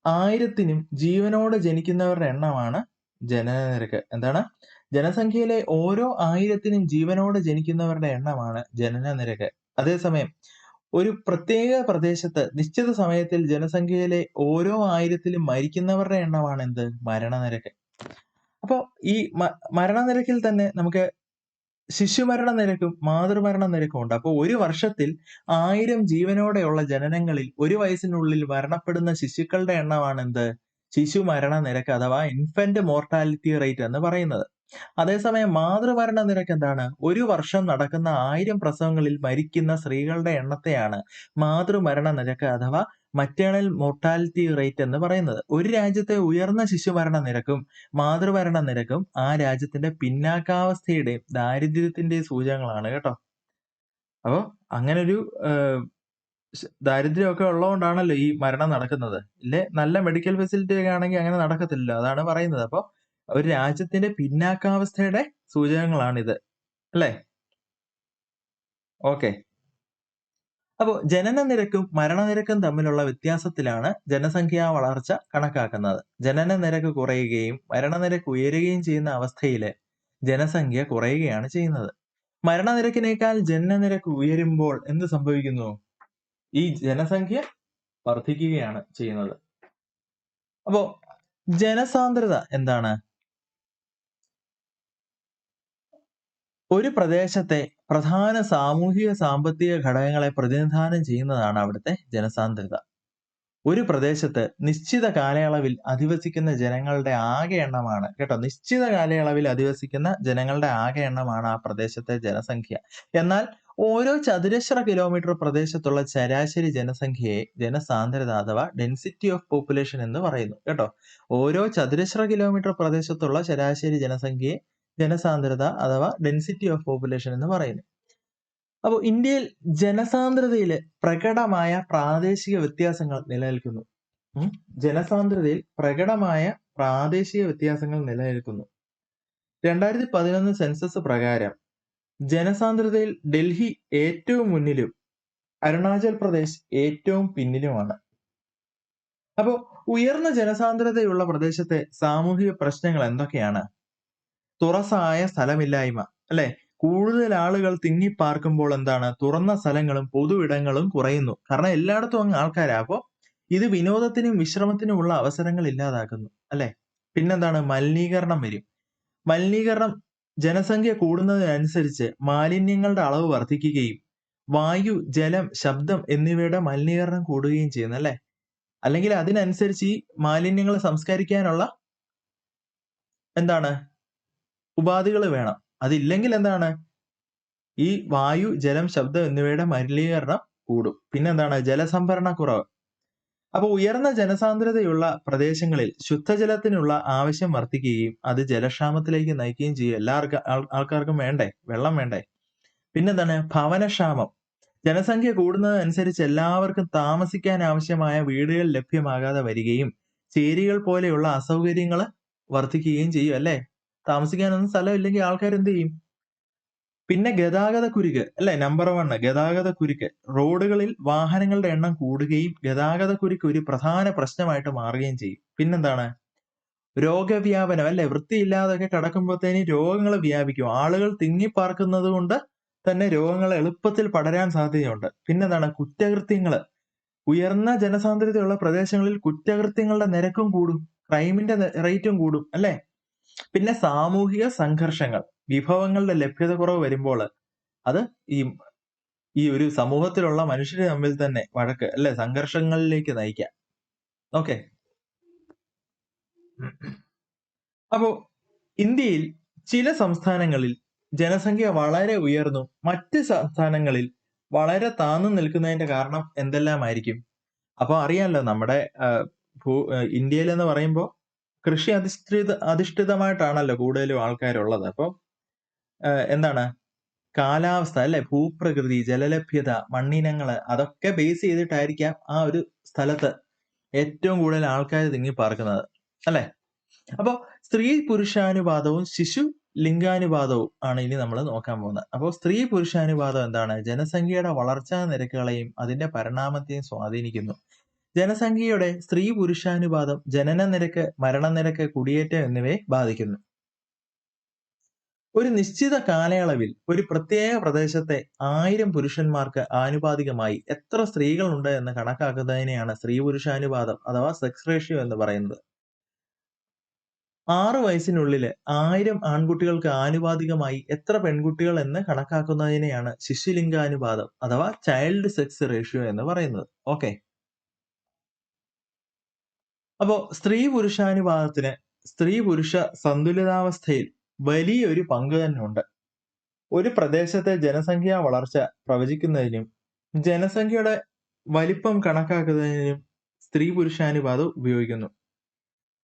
1000ത്തിനും ജീവനോടെ ജനിക്കുന്നവരുടെ എണ്ണമാണ് ജനന നിരക്ക്. എന്താണ്? ജനസംഖ്യയിലെ ഓരോ 1000ത്തിനും ജീവനോടെ ജനിക്കുന്നവരുടെ എണ്ണമാണ് ജനന നിരക്ക്. അതേസമയം ഒരു പ്രത്യേക പ്രദേശത്ത് നിശ്ചിത സമയത്തിൽ ജനസംഖ്യയിലെ ഓരോ 1000ത്തിലും മരിക്കുന്നവരുടെ എണ്ണമാണ് എന്ത്? മരണനിരക്ക്. അപ്പൊ ഈ മരണനിരക്കിൽ തന്നെ നമുക്ക് ശിശുമരണ നിരക്കും മാതൃമരണ നിരക്കും ഉണ്ട്. അപ്പൊ ഒരു വർഷത്തിൽ 1000 ജീവനോടെയുള്ള ജനനങ്ങളിൽ 1 വയസ്സിനുള്ളിൽ മരണപ്പെടുന്ന ശിശുക്കളുടെ എണ്ണമാണ് എന്ത്? ശിശു മരണ നിരക്ക് അഥവാ ഇൻഫന്റ് മോർട്ടാലിറ്റി റേറ്റ് എന്ന് പറയുന്നത്. അതേസമയം മാതൃമരണ നിരക്ക് എന്താണ്? ഒരു വർഷം നടക്കുന്ന 1000 പ്രസവങ്ങളിൽ മരിക്കുന്ന സ്ത്രീകളുടെ എണ്ണത്തെയാണ് മാതൃമരണ നിരക്ക് അഥവാ മറ്റേണൽ മോർട്ടാലിറ്റി റേറ്റ് എന്ന് പറയുന്നത്. ഒരു രാജ്യത്തെ ഉയർന്ന ശിശുമരണ നിരക്കും മാതൃമരണ നിരക്കും ആ രാജ്യത്തിന്റെ പിന്നാക്കാവസ്ഥയുടെയും ദാരിദ്ര്യത്തിന്റെയും സൂചകങ്ങളാണ് കേട്ടോ. അപ്പൊ അങ്ങനൊരു ദാരിദ്ര്യമൊക്കെ ഉള്ളതുകൊണ്ടാണല്ലോ ഈ മരണം നടക്കുന്നത്. ഇല്ലേ നല്ല മെഡിക്കൽ ഫെസിലിറ്റി ഒക്കെ ആണെങ്കിൽ അങ്ങനെ നടക്കത്തില്ലല്ലോ. അതാണ് പറയുന്നത്. അപ്പൊ ഒരു രാജ്യത്തിന്റെ പിന്നാക്കാവസ്ഥയുടെ സൂചകങ്ങളാണിത്. അല്ലേ? ഓക്കെ. അപ്പോൾ ജനന നിരക്കും മരണനിരക്കും തമ്മിലുള്ള വ്യത്യാസത്തിലാണ് ജനസംഖ്യാ വളർച്ച കണക്കാക്കുന്നത്. ജനന നിരക്ക് കുറയുകയും മരണനിരക്ക് ഉയരുകയും ചെയ്യുന്ന അവസ്ഥയില് ജനസംഖ്യ കുറയുകയാണ് ചെയ്യുന്നത്. മരണനിരക്കിനേക്കാൾ ജനനനിരക്ക് ഉയരുമ്പോൾ എന്ത് സംഭവിക്കുന്നു? ഈ ജനസംഖ്യ വർദ്ധിക്കുകയാണ് ചെയ്യുന്നത്. അപ്പോ ജനസാന്ദ്രത എന്താണ്? ഒരു പ്രദേശത്തെ പ്രധാന സാമൂഹിക സാമ്പത്തിക ഘടകങ്ങളെ പ്രതിനിധാനം ചെയ്യുന്നതാണ് അവിടുത്തെ ജനസാന്ദ്രത. ഒരു പ്രദേശത്ത് നിശ്ചിത കാലയളവിൽ അധിവസിക്കുന്ന ജനങ്ങളുടെ ആകെ എണ്ണമാണ് കേട്ടോ. നിശ്ചിത കാലയളവിൽ അധിവസിക്കുന്ന ജനങ്ങളുടെ ആകെ എണ്ണമാണ് ആ പ്രദേശത്തെ ജനസംഖ്യ. എന്നാൽ ഓരോ ചതുരശ്ര കിലോമീറ്റർ പ്രദേശത്തുള്ള ശരാശരി ജനസംഖ്യയെ ജനസാന്ദ്രത അഥവാ ഡെൻസിറ്റി ഓഫ് പോപ്പുലേഷൻ എന്ന് പറയുന്നു കേട്ടോ. ഓരോ ചതുരശ്ര കിലോമീറ്റർ പ്രദേശത്തുള്ള ശരാശരി ജനസംഖ്യയെ ജനസാന്ദ്രത അഥവാ ഡെൻസിറ്റി ഓഫ് പോപ്പുലേഷൻ എന്ന് പറയുന്നു. അപ്പോൾ ഇന്ത്യയിൽ ജനസാന്ദ്രതയിൽ പ്രകടമായ പ്രാദേശിക വ്യത്യാസങ്ങൾ നിലനിൽക്കുന്നു. ജനസാന്ദ്രതയിൽ പ്രകടമായ പ്രാദേശിക വ്യത്യാസങ്ങൾ നിലനിൽക്കുന്നു. 2011 സെൻസസ് പ്രകാരം ജനസാന്ദ്രതയിൽ ഡൽഹി ഏറ്റവും മുന്നിലും അരുണാചൽ പ്രദേശ് ഏറ്റവും പിന്നിലുമാണ്. അപ്പോൾ ഉയർന്ന ജനസാന്ദ്രതയുള്ള പ്രദേശത്തെ സാമൂഹിക പ്രശ്നങ്ങൾ എന്തൊക്കെയാണ്? തുറസായ സ്ഥലമില്ലായ്മ, അല്ലെ? കൂടുതൽ ആളുകൾ തിങ്ങിപ്പാർക്കുമ്പോൾ എന്താണ്? തുറന്ന സ്ഥലങ്ങളും പൊതു ഇടങ്ങളും കുറയുന്നു. കാരണം എല്ലായിടത്തും അങ്ങ് ആൾക്കാരാ. അപ്പോ ഇത് വിനോദത്തിനും വിശ്രമത്തിനുമുള്ള അവസരങ്ങൾ ഇല്ലാതാക്കുന്നു, അല്ലെ? പിന്നെന്താണ്? മലിനീകരണം വരും. മലിനീകരണം ജനസംഖ്യ കൂടുന്നതിനനുസരിച്ച് മാലിന്യങ്ങളുടെ അളവ് വർദ്ധിക്കുകയും വായു, ജലം, ശബ്ദം എന്നിവയുടെ മലിനീകരണം കൂടുകയും ചെയ്യുന്നു, അല്ലെ? അല്ലെങ്കിൽ അതിനനുസരിച്ച് ഈ മാലിന്യങ്ങൾ സംസ്കരിക്കാനുള്ള എന്താണ് ഉപാധികൾ വേണം. അതില്ലെങ്കിൽ എന്താണ്? ഈ വായു, ജലം, ശബ്ദം എന്നിവയുടെ മലിനീകരണം കൂടും. പിന്നെന്താണ്? ജലസംഭരണക്കുറവ്. അപ്പൊ ഉയർന്ന ജനസാന്ദ്രതയുള്ള പ്രദേശങ്ങളിൽ ശുദ്ധജലത്തിനുള്ള ആവശ്യം വർദ്ധിക്കുകയും അത് ജലക്ഷാമത്തിലേക്ക് നയിക്കുകയും ചെയ്യും. ആൾക്കാർക്കും വേണ്ടേ? വെള്ളം വേണ്ടേ? പിന്നെന്താണ്? ഭവനക്ഷാമം. ജനസംഖ്യ കൂടുന്നതനുസരിച്ച് എല്ലാവർക്കും താമസിക്കാൻ ആവശ്യമായ വീടുകൾ ലഭ്യമാകാതെ വരികയും ചേരികൾ പോലെയുള്ള അസൗകര്യങ്ങൾ വർദ്ധിക്കുകയും ചെയ്യും, അല്ലേ? താമസിക്കാനൊന്നും സ്ഥലമില്ലെങ്കിൽ ആൾക്കാർ എന്ത് ചെയ്യും? പിന്നെ ഗതാഗതക്കുരുക്ക്, അല്ലെ? നമ്പർ 1 ഗതാഗതക്കുരുക്ക്. റോഡുകളിൽ വാഹനങ്ങളുടെ എണ്ണം കൂടുകയും ഗതാഗതക്കുരുക്ക് ഒരു പ്രധാന പ്രശ്നമായിട്ട് മാറുകയും ചെയ്യും. പിന്നെന്താണ്? രോഗവ്യാപനം, അല്ലെ? വൃത്തിയില്ലാതൊക്കെ കിടക്കുമ്പോഴത്തേന് രോഗങ്ങൾ വ്യാപിക്കും. ആളുകൾ തിങ്ങിപ്പാർക്കുന്നത് കൊണ്ട് തന്നെ രോഗങ്ങൾ എളുപ്പത്തിൽ പടരാൻ സാധ്യതയുണ്ട്. പിന്നെന്താണ്? കുറ്റകൃത്യങ്ങള്. ഉയർന്ന ജനസാന്ദ്രതയുള്ള പ്രദേശങ്ങളിൽ കുറ്റകൃത്യങ്ങളുടെ നിരക്കും കൂടും, ക്രൈമിന്റെ റേറ്റും കൂടും, അല്ലെ? പിന്നെ സാമൂഹിക സംഘർഷങ്ങൾ. വിഭവങ്ങളുടെ ലഭ്യത കുറവ് വരുമ്പോൾ അത് ഈ ഒരു സമൂഹത്തിലുള്ള മനുഷ്യർ തമ്മിൽ തന്നെ വഴക്ക്, അല്ലെ? സംഘർഷങ്ങളിലേക്ക് നയിക്കാം. ഓക്കെ. അപ്പോ ഇന്ത്യയിൽ ചില സംസ്ഥാനങ്ങളിൽ ജനസംഖ്യ വളരെ ഉയർന്നു മറ്റ് സംസ്ഥാനങ്ങളിൽ വളരെ താന്നു നിൽക്കുന്നതിന്റെ കാരണം എന്തെല്ലാമായിരിക്കും? അപ്പൊ അറിയാലോ, നമ്മുടെ ഇന്ത്യയിൽ എന്ന് പറയുമ്പോൾ കൃഷി അധിഷ്ഠിതമായിട്ടാണല്ലോ കൂടുതലും ആൾക്കാരുള്ളത്. അപ്പൊ എന്താണ്? കാലാവസ്ഥ, അല്ലെ? ഭൂപ്രകൃതി, ജലലഭ്യത, മണ്ണിനങ്ങള് അതൊക്കെ ബേസ് ചെയ്തിട്ടായിരിക്കാം ആ ഒരു സ്ഥലത്ത് ഏറ്റവും കൂടുതൽ ആൾക്കാർ തിങ്ങിപ്പാർക്കുന്നത്, അല്ലെ? അപ്പൊ സ്ത്രീ പുരുഷാനുപാതവും ശിശു ലിംഗാനുപാതവും ആണ് ഇനി നമ്മൾ നോക്കാൻ പോകുന്നത്. അപ്പോൾ സ്ത്രീ പുരുഷാനുപാതം എന്താണ്? ജനസംഖ്യയുടെ വളർച്ചാ നിരക്കുകളെയും അതിന്റെ പരിണാമത്തെയും സ്വാധീനിക്കുന്നു. ജനസംഖ്യയുടെ സ്ത്രീ പുരുഷാനുപാതം ജനന നിരക്ക്, മരണനിരക്ക്, കുടിയേറ്റം എന്നിവയെ ബാധിക്കുന്നു. ഒരു നിശ്ചിത കാലയളവിൽ ഒരു പ്രത്യേക പ്രദേശത്തെ 1000 പുരുഷന്മാർക്ക് ആനുപാതികമായി എത്ര സ്ത്രീകളുണ്ട് എന്ന് കണക്കാക്കുന്നതിനെയാണ് സ്ത്രീ പുരുഷാനുപാതം അഥവാ സെക്സ് റേഷ്യോ എന്ന് പറയുന്നത്. 6 വയസ്സിനുള്ളിൽ 1000 ആൺകുട്ടികൾക്ക് ആനുപാതികമായി എത്ര പെൺകുട്ടികൾ എന്ന് കണക്കാക്കുന്നതിനെയാണ് ശിശുലിംഗാനുപാതം അഥവാ ചൈൽഡ് സെക്സ് റേഷ്യോ എന്ന് പറയുന്നത്. ഓക്കെ. അപ്പോ സ്ത്രീ പുരുഷാനുപാതത്തിന് സ്ത്രീ പുരുഷ സന്തുലിതാവസ്ഥയിൽ വലിയൊരു പങ്ക് തന്നെ ഉണ്ട്. ഒരു പ്രദേശത്തെ ജനസംഖ്യാ വളർച്ച പ്രവചിക്കുന്നതിനും ജനസംഖ്യയുടെ വലിപ്പം കണക്കാക്കുന്നതിനും സ്ത്രീ പുരുഷാനുപാതം ഉപയോഗിക്കുന്നു.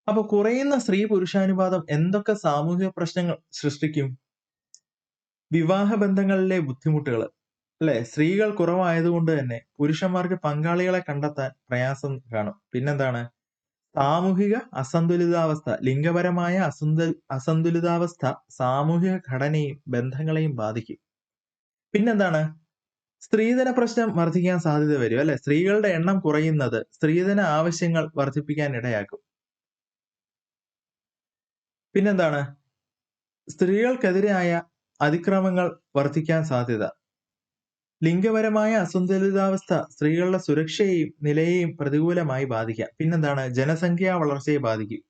അപ്പൊ കുറയുന്ന സ്ത്രീ പുരുഷാനുപാതം എന്തൊക്കെ സാമൂഹിക പ്രശ്നങ്ങൾ സൃഷ്ടിക്കും? വിവാഹ ബന്ധങ്ങളിലെ ബുദ്ധിമുട്ടുകൾ, അല്ലെ? സ്ത്രീകൾ കുറവായതുകൊണ്ട് തന്നെ പുരുഷന്മാർക്ക് പങ്കാളികളെ കണ്ടെത്താൻ പ്രയാസം കാണും. പിന്നെന്താണ്? സാമൂഹിക അസന്തുലിതാവസ്ഥ, ലിംഗപരമായ അസന്തുലിതാവസ്ഥ സാമൂഹിക ഘടനയും ബന്ധങ്ങളെയും ബാധിക്കും. പിന്നെന്താണ്? സ്ത്രീധന പ്രശ്നം വർദ്ധിക്കാൻ സാധ്യത വരും അല്ലെ. സ്ത്രീകളുടെ എണ്ണം കുറയുന്നത് സ്ത്രീധന ആവശ്യങ്ങൾ വർദ്ധിപ്പിക്കാൻ ഇടയാക്കും. പിന്നെന്താണ്? സ്ത്രീകൾക്കെതിരായ അതിക്രമങ്ങൾ വർദ്ധിക്കാൻ സാധ്യത. ലിംഗപരമായ അസന്തുലിതാവസ്ഥ സ്ത്രീകളുടെ സുരക്ഷയെയും നിലയെയും പ്രതികൂലമായി ബാധിക്കാം. പിന്നെന്താണ്? ജനസംഖ്യാ വളർച്ചയെ ബാധിക്കും.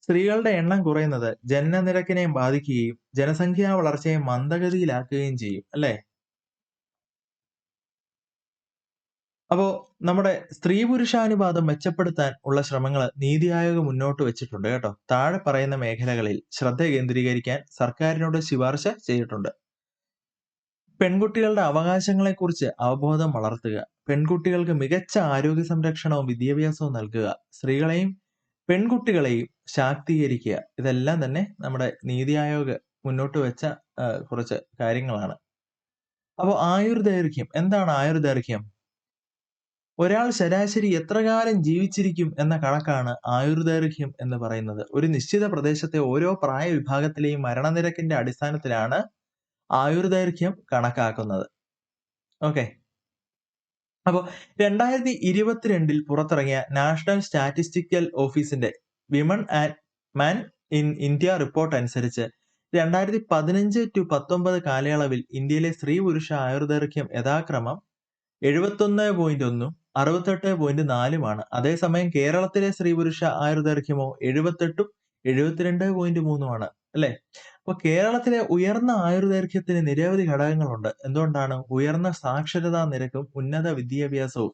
സ്ത്രീകളുടെ എണ്ണം കുറയുന്നത് ജനനനിരക്കിനെ ബാധിക്കുകയും ജനസംഖ്യാ വളർച്ചയെ മന്ദഗതിയിലാക്കുകയും ചെയ്യും അല്ലെ. അപ്പോ നമ്മുടെ സ്ത്രീ പുരുഷാനുപാതം മെച്ചപ്പെടുത്താൻ ഉള്ള ശ്രമങ്ങൾ നീതി ആയോഗ് മുന്നോട്ട് വെച്ചിട്ടുണ്ട് കേട്ടോ. താഴെ പറയുന്ന മേഖലകളിൽ ശ്രദ്ധ കേന്ദ്രീകരിക്കാൻ സർക്കാരിനോട് ശുപാർശ ചെയ്തിട്ടുണ്ട്. പെൺകുട്ടികളുടെ അവകാശങ്ങളെക്കുറിച്ച് അവബോധം വളർത്തുക, പെൺകുട്ടികൾക്ക് മികച്ച ആരോഗ്യ സംരക്ഷണവും വിദ്യാഭ്യാസവും നൽകുക, സ്ത്രീകളെയും പെൺകുട്ടികളെയും ശാക്തീകരിക്കുക. ഇതെല്ലാം തന്നെ നമ്മുടെ നീതി ആയോഗ് മുന്നോട്ട് വെച്ച കുറച്ച് കാര്യങ്ങളാണ്. അപ്പോൾ ആയുർദൈർഘ്യം എന്താണ്? ആയുർദൈർഘ്യം ഒരാൾ ശരാശരി എത്ര കാലം ജീവിച്ചിരിക്കും എന്ന കണക്കാണ് ആയുർദൈർഘ്യം എന്ന് പറയുന്നത്. ഒരു നിശ്ചിത പ്രദേശത്തെ ഓരോ പ്രായ വിഭാഗത്തിലെയും മരണനിരക്കിന്റെ അടിസ്ഥാനത്തിലാണ് ആയുർദൈർഘ്യം കണക്കാക്കുന്നത്. ഓക്കെ. അപ്പോൾ 2022 പുറത്തിറങ്ങിയ നാഷണൽ സ്റ്റാറ്റിസ്റ്റിക്കൽ ഓഫീസിന്റെ women and man in India report അനുസരിച്ച് 2015 to 19 കാലയളവിൽ ഇന്ത്യയിലെ സ്ത്രീ പുരുഷ ആയുർദൈർഘ്യം യഥാക്രമം 71.1 68.4 അതേസമയം കേരളത്തിലെ സ്ത്രീ പുരുഷ ആയുർദൈർഘ്യമോ 78 72.3 അല്ലെ. അപ്പൊ കേരളത്തിലെ ഉയർന്ന ആയുർദൈർഘ്യത്തിന് നിരവധി ഘടകങ്ങളുണ്ട്. എന്തുകൊണ്ടാണ്? ഉയർന്ന സാക്ഷരതാ നിരക്കും ഉന്നത വിദ്യാഭ്യാസവും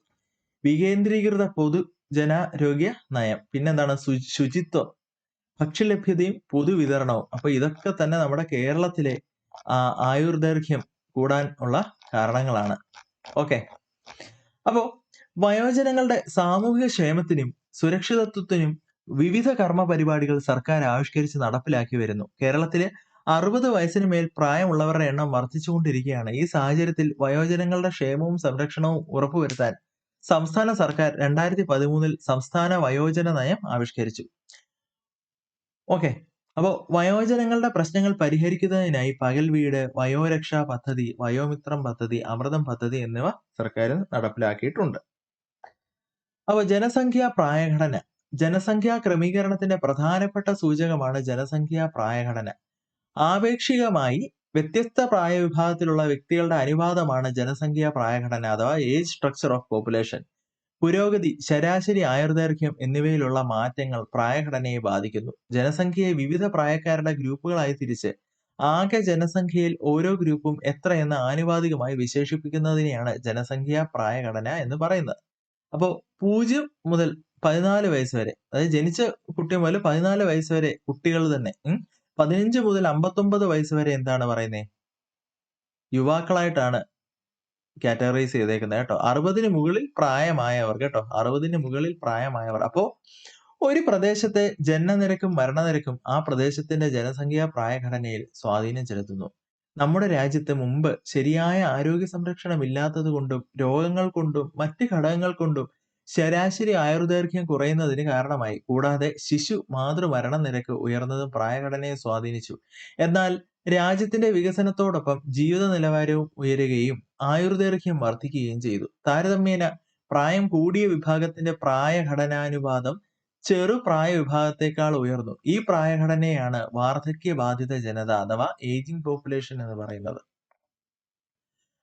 വികേന്ദ്രീകൃത പൊതുജനാരോഗ്യ നയം, പിന്നെന്താണ്? ശുചിത്വം, ഭക്ഷ്യലഭ്യതയും പൊതുവിതരണവും. അപ്പൊ ഇതൊക്കെ തന്നെ നമ്മുടെ കേരളത്തിലെ ആയുർദൈർഘ്യം കൂടാൻ ഉള്ള കാരണങ്ങളാണ്. ഓക്കെ. അപ്പോ വയോജനങ്ങളുടെ സാമൂഹിക ക്ഷേമത്തിനും സുരക്ഷിതത്വത്തിനും വിവിധ കർമ്മ പരിപാടികൾ സർക്കാർ ആവിഷ്കരിച്ച് നടപ്പിലാക്കി വരുന്നു. കേരളത്തിലെ 60 വയസ്സിന് മേൽ പ്രായമുള്ളവരുടെ എണ്ണം വർദ്ധിച്ചുകൊണ്ടിരിക്കുകയാണ്. ഈ സാഹചര്യത്തിൽ വയോജനങ്ങളുടെ ക്ഷേമവും സംരക്ഷണവും ഉറപ്പുവരുത്താൻ സംസ്ഥാന സർക്കാർ 2013 സംസ്ഥാന വയോജന നയം ആവിഷ്കരിച്ചു. ഓക്കെ. അപ്പോൾ വയോജനങ്ങളുടെ പ്രശ്നങ്ങൾ പരിഹരിക്കുന്നതിനായി പകൽ വീട്, വയോരക്ഷാ പദ്ധതി, വയോമിത്രം പദ്ധതി, അമൃതം പദ്ധതി എന്നിവ സർക്കാർ നടപ്പിലാക്കിയിട്ടുണ്ട്. അപ്പോൾ ജനസംഖ്യാ പ്രായഘടന, ജനസംഖ്യാ ക്രമീകരണത്തിന്റെ പ്രധാനപ്പെട്ട സൂചകമാണ് ജനസംഖ്യാ പ്രായഘടന. ആപേക്ഷികമായി വ്യത്യസ്ത പ്രായവിഭാഗത്തിലുള്ള വ്യക്തികളുടെ അനുപാതമാണ് ജനസംഖ്യാ പ്രായഘടന അഥവാ ഏജ് സ്ട്രക്ചർ ഓഫ് പോപ്പുലേഷൻ. പുരോഗതി, ശരാശരി ആയുർദൈർഘ്യം എന്നിവയിലുള്ള മാറ്റങ്ങൾ പ്രായഘടനയെ ബാധിക്കുന്നു. ജനസംഖ്യയെ വിവിധ പ്രായക്കാരുടെ ഗ്രൂപ്പുകളായി തിരിച്ച് ആകെ ജനസംഖ്യയിൽ ഓരോ ഗ്രൂപ്പും എത്രയെന്ന് ആനുപാതികമായി വിശേഷിപ്പിക്കുന്നതിനെയാണ് ജനസംഖ്യാ പ്രായഘടന എന്ന് പറയുന്നത്. അപ്പോൾ 0 മുതൽ 14 വയസ്സ് വരെ, അതായത് ജനിച്ച കുട്ടി മുതൽ 14 വയസ്സ് വരെ കുട്ടികൾ തന്നെ. 15 മുതൽ 59 വയസ്സ് വരെ എന്താണ് പറയുന്നത്? യുവാക്കളായിട്ടാണ് കാറ്റഗറൈസ് ചെയ്തേക്കുന്നത് കേട്ടോ. 60-ന് മുകളിൽ പ്രായമായവർ കേട്ടോ, 60-ന് മുകളിൽ പ്രായമായവർ. അപ്പോ ഒരു പ്രദേശത്തെ ജനനനിരക്കും മരണനിരക്കും ആ പ്രദേശത്തിന്റെ ജനസംഖ്യാ പ്രായഘടനയിൽ സ്വാധീനം ചെലുത്തുന്നു. നമ്മുടെ രാജ്യത്ത് മുമ്പ് ശരിയായ ആരോഗ്യ സംരക്ഷണം ഇല്ലാത്തത് കൊണ്ടും രോഗങ്ങൾ കൊണ്ടും മറ്റ് ഘടകങ്ങൾ കൊണ്ടും ശരാശരി ആയുർദൈർഘ്യം കുറയുന്നതിന് കാരണമായി. കൂടാതെ ശിശു മാതൃമരണ നിരക്ക് ഉയർന്നതും പ്രായഘടനയെ സ്വാധീനിച്ചു. എന്നാൽ രാജ്യത്തിന്റെ വികസനത്തോടൊപ്പം ജീവിത നിലവാരവും ഉയരുകയും ആയുർദൈർഘ്യം വർദ്ധിക്കുകയും ചെയ്തു. താരതമ്യേന പ്രായം കൂടിയ വിഭാഗത്തിന്റെ പ്രായഘടനാനുപാതം ചെറു പ്രായ വിഭാഗത്തെക്കാൾ ഉയർന്നു. ഈ പ്രായഘടനയാണ് വാർദ്ധക്യ ബാധിത ജനത അഥവാ ഏജിംഗ് പോപ്പുലേഷൻ എന്ന് പറയുന്നത്.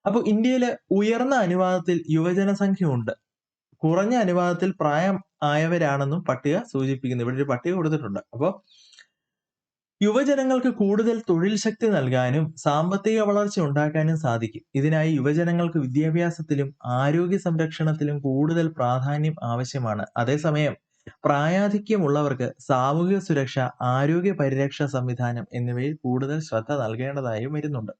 അപ്പൊ ഇന്ത്യയിലെ ഉയർന്ന അനുപാതത്തിൽ യുവജനസംഖ്യ ഉണ്ട്, കുറഞ്ഞ അനുപാതത്തിൽ പ്രായം ആയവരാണെന്നും പട്ടിക സൂചിപ്പിക്കുന്നു. ഇവിടെ ഒരു പട്ടിക കൊടുത്തിട്ടുണ്ട്. അപ്പോൾ യുവജനങ്ങൾക്ക് കൂടുതൽ തൊഴിൽ ശക്തി നൽകാനും സാമ്പത്തിക വളർച്ച ഉണ്ടാക്കാനും സാധിക്കും. ഇതിനായി യുവജനങ്ങൾക്ക് വിദ്യാഭ്യാസത്തിലും ആരോഗ്യ സംരക്ഷണത്തിലും കൂടുതൽ പ്രാധാന്യം ആവശ്യമാണ്. അതേസമയം പ്രായാധിക്യമുള്ളവർക്ക് സാമൂഹിക സുരക്ഷ, ആരോഗ്യ പരിരക്ഷാ സംവിധാനം എന്നിവയിൽ കൂടുതൽ ശ്രദ്ധ നൽകേണ്ടതായും വരുന്നുണ്ട്.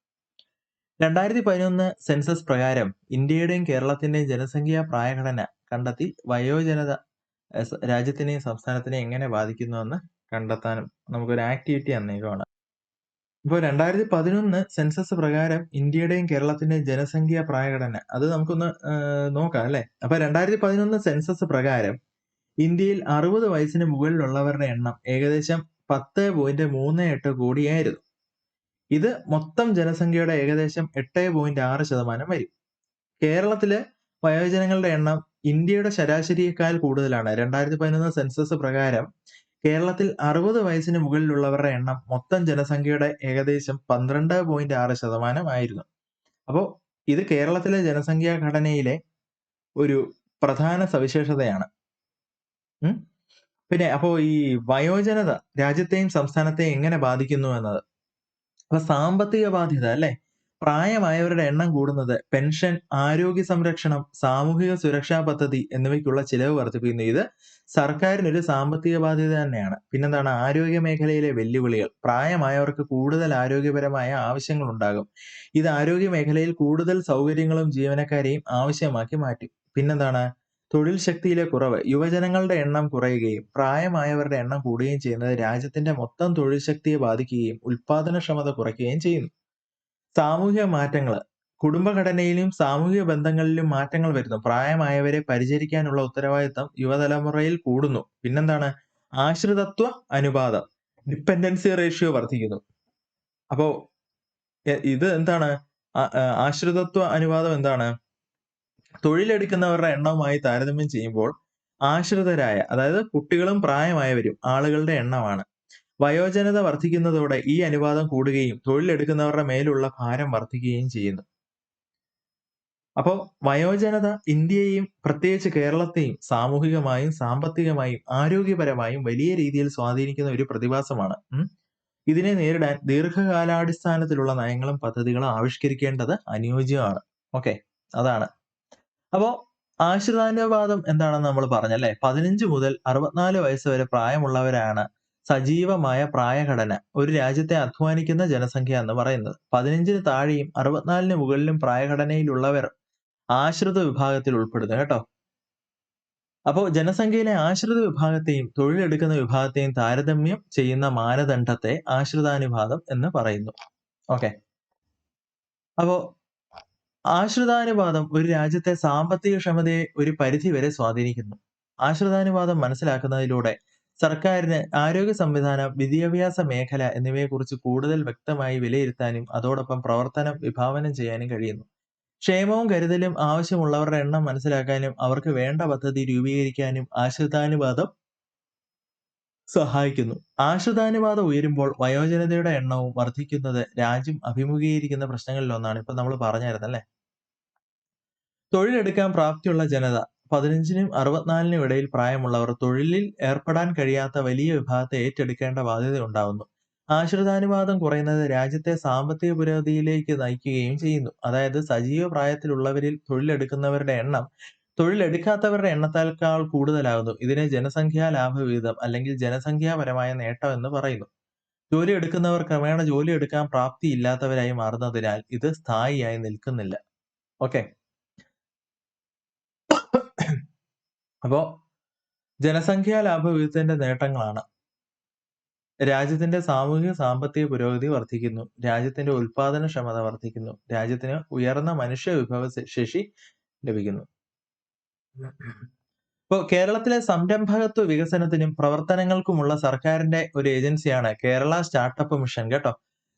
2011 സെൻസസ് പ്രകാരം ഇന്ത്യയുടെയും കേരളത്തിന്റെയും ജനസംഖ്യാ പ്രായഘടന കണ്ടെത്തി വയോജനത രാജ്യത്തിനെയും സംസ്ഥാനത്തിനെയും എങ്ങനെ ബാധിക്കുന്നുവെന്ന് കണ്ടെത്താനും നമുക്കൊരു ആക്ടിവിറ്റി തന്നേക്കുവാണ്. ഇപ്പോൾ 2011 സെൻസസ് പ്രകാരം ഇന്ത്യയുടെയും കേരളത്തിന്റെയും ജനസംഖ്യാ പ്രായഘടന അത് നമുക്കൊന്ന് നോക്കാം അല്ലെ. അപ്പൊ 2011 സെൻസസ് പ്രകാരം ഇന്ത്യയിൽ 60 വയസ്സിന് മുകളിലുള്ളവരുടെ എണ്ണം ഏകദേശം 10.38 കോടിയായിരുന്നു. ഇത് മൊത്തം ജനസംഖ്യയുടെ ഏകദേശം 8.6% വരും. കേരളത്തിലെ വയോജനങ്ങളുടെ എണ്ണം ഇന്ത്യയുടെ ശരാശരിയേക്കാൾ കൂടുതലാണ്. 2011 സെൻസസ് പ്രകാരം കേരളത്തിൽ 60 വയസ്സിന് മുകളിലുള്ളവരുടെ എണ്ണം മൊത്തം ജനസംഖ്യയുടെ ഏകദേശം 12.6% ആയിരുന്നു. അപ്പോൾ ഇത് കേരളത്തിലെ ജനസംഖ്യാ ഘടനയിലെ ഒരു പ്രധാന സവിശേഷതയാണ്. പിന്നെ അപ്പോൾ ഈ വയോജനത രാജ്യത്തെയും സംസ്ഥാനത്തെയും എങ്ങനെ ബാധിക്കുന്നു എന്നത്. അപ്പൊ സാമ്പത്തിക ബാധ്യത അല്ലെ, പ്രായമായവരുടെ എണ്ണം കൂടുന്നത് പെൻഷൻ, ആരോഗ്യ സംരക്ഷണം, സാമൂഹിക സുരക്ഷാ പദ്ധതി എന്നിവയ്ക്കുള്ള ചിലവ് വർദ്ധിപ്പിക്കുന്നു. ഇത് സർക്കാരിനൊരു സാമ്പത്തിക ബാധ്യത തന്നെയാണ്. പിന്നെന്താണ് ആരോഗ്യ മേഖലയിലെ വെല്ലുവിളികൾ. പ്രായമായവർക്ക് കൂടുതൽ ആരോഗ്യപരമായ ആവശ്യങ്ങൾ ഉണ്ടാകും. ഇത് ആരോഗ്യ മേഖലയിൽ കൂടുതൽ സൗകര്യങ്ങളും ജീവനക്കാരെയും ആവശ്യമാക്കി മാറ്റും. പിന്നെന്താണ് തൊഴിൽ ശക്തിയിലെ കുറവ്. യുവജനങ്ങളുടെ എണ്ണം കുറയുകയും പ്രായമായവരുടെ എണ്ണം കൂടുകയും ചെയ്യുന്നത് രാജ്യത്തിന്റെ മൊത്തം തൊഴിൽ ശക്തിയെ ബാധിക്കുകയും ഉൽപാദനക്ഷമത കുറയ്ക്കുകയും ചെയ്യുന്നു. സാമൂഹിക മാറ്റങ്ങൾ. കുടുംബഘടനയിലും സാമൂഹിക ബന്ധങ്ങളിലും മാറ്റങ്ങൾ വരുന്നു. പ്രായമായവരെ പരിചരിക്കാനുള്ള ഉത്തരവാദിത്തം യുവതലമുറയിൽ കൂടുന്നു. പിന്നെന്താണ് ആശ്രിതത്വ അനുപാതം, ഡിപ്പെൻഡൻസി റേഷ്യോ വർദ്ധിക്കുന്നു. അപ്പോ ഇത് എന്താണ് ആശ്രിതത്വ അനുപാതം എന്താണ്? തൊഴിലെടുക്കുന്നവരുടെ എണ്ണവുമായി താരതമ്യം ചെയ്യുമ്പോൾ ആശ്രിതരായ, അതായത് കുട്ടികളും പ്രായമായവരും ആളുകളുടെ എണ്ണമാണ്. വയോജനത വർദ്ധിക്കുന്നതോടെ ഈ അനുപാതം കൂടുകയും തൊഴിലെടുക്കുന്നവരുടെ മേലുള്ള ഭാരം വർദ്ധിക്കുകയും ചെയ്യുന്നു. അപ്പോൾ വയോജനത ഇന്ത്യയെയും പ്രത്യേകിച്ച് കേരളത്തെയും സാമൂഹികമായും സാമ്പത്തികമായും ആരോഗ്യപരമായും വലിയ രീതിയിൽ സ്വാധീനിക്കുന്ന ഒരു പ്രതിഭാസമാണ്. ഇതിനെ നേരിടാൻ ദീർഘകാലാടിസ്ഥാനത്തിലുള്ള നയങ്ങളും പദ്ധതികളും ആവിഷ്കരിക്കേണ്ടത് അനുയോജ്യമാണ്. ഓക്കെ, അതാണ്. അപ്പോ ആശ്രിതാനുപാതം എന്താണെന്ന് നമ്മൾ പറഞ്ഞല്ലേ. 15 മുതൽ 64 വയസ്സ് വരെ പ്രായമുള്ളവരാണ് സജീവമായ പ്രായഘടന ഒരു രാജ്യത്തെ അധ്വാനിക്കുന്ന ജനസംഖ്യ എന്ന് പറയുന്നത്. 15-ന് താഴെയും 64-ന് മുകളിലും പ്രായഘടനയിലുള്ളവർ ആശ്രിത വിഭാഗത്തിൽ ഉൾപ്പെടുന്നു കേട്ടോ. അപ്പോൾ ജനസംഖ്യയിലെ ആശ്രിത വിഭാഗത്തെയും തൊഴിലെടുക്കുന്ന വിഭാഗത്തെയും താരതമ്യം ചെയ്യുന്ന മാനദണ്ഡത്തെ ആശ്രിതാനുപാതം എന്ന് പറയുന്നു. ഓക്കെ, അപ്പോ ആശ്രിതാനുപാതം ഒരു രാജ്യത്തെ സാമ്പത്തിക ക്ഷമതയെ ഒരു പരിധി വരെ സ്വാധീനിക്കുന്നു. ആശ്രിതാനുപാതം മനസ്സിലാക്കുന്നതിലൂടെ സർക്കാരിന് ആരോഗ്യ സംവിധാനം, വിദ്യാഭ്യാസ മേഖല എന്നിവയെക്കുറിച്ച് കൂടുതൽ വ്യക്തമായി വിലയിരുത്താനും അതോടൊപ്പം പ്രവർത്തനം വിഭാവനം ചെയ്യാനും കഴിയുന്നു. ക്ഷേമവും കരുതലും ആവശ്യമുള്ളവരുടെ എണ്ണം മനസ്സിലാക്കാനും അവർക്ക് വേണ്ട പദ്ധതി രൂപീകരിക്കാനും ആശ്രിതാനുപാതം സഹായിക്കുന്നു. ആശ്രിതാനുപാതം ഉയരുമ്പോൾ വയോജനതയുടെ എണ്ണവും വർദ്ധിക്കുന്നത് രാജ്യം അഭിമുഖീകരിക്കുന്ന പ്രശ്നങ്ങളിൽ ഒന്നാണ്. ഇപ്പൊ നമ്മൾ പറഞ്ഞായിരുന്നല്ലേ. തൊഴിലെടുക്കാൻ പ്രാപ്തിയുള്ള ജനത. 15-നും 64-നും ഇടയിൽ പ്രായമുള്ളവർ തൊഴിലിൽ ഏർപ്പെടാൻ കഴിയാത്ത വലിയ വിഭാഗത്തെ ഏറ്റെടുക്കേണ്ട ബാധ്യത ഉണ്ടാവുന്നു. ആശ്രിതാനുപാതം കുറയുന്നത് രാജ്യത്തെ സാമ്പത്തിക പുരോഗതിയിലേക്ക് നയിക്കുകയും ചെയ്യുന്നു. അതായത് സജീവ പ്രായത്തിലുള്ളവരിൽ തൊഴിലെടുക്കുന്നവരുടെ എണ്ണം തൊഴിലെടുക്കാത്തവരുടെ എണ്ണത്തേക്കാൾ കൂടുതലാകുന്നു. ഇതിനെ ജനസംഖ്യാ ലാഭവിഹിതം അല്ലെങ്കിൽ ജനസംഖ്യാപരമായ നേട്ടം എന്ന് പറയുന്നു. ജോലി എടുക്കുന്നവർ ക്രമേണ ജോലി എടുക്കാൻ പ്രാപ്തിയില്ലാത്തവരായി മാറുന്നതിനാൽ ഇത് സ്ഥായിയായി നിൽക്കുന്നില്ല. ഓക്കെ, അപ്പോ ജനസംഖ്യാ ലാഭവിഹിതത്തിന്റെ നേട്ടങ്ങളാണ്. രാജ്യത്തിന്റെ സാമൂഹിക സാമ്പത്തിക പുരോഗതി വർദ്ധിക്കുന്നു. രാജ്യത്തിന്റെ ഉൽപാദനക്ഷമത വർദ്ധിക്കുന്നു. രാജ്യത്തിന് ഉയർന്ന മനുഷ്യ വിഭവ ശേഷി ലഭിക്കുന്നു. ഇപ്പോൾ കേരളത്തിലെ സംരംഭകത്വ വികസനത്തിനും പ്രവർത്തനങ്ങൾക്കുമുള്ള സർക്കാരിന്റെ ഒരു ഏജൻസിയാണ് കേരള സ്റ്റാർട്ടപ്പ് മിഷൻ കേട്ടോ.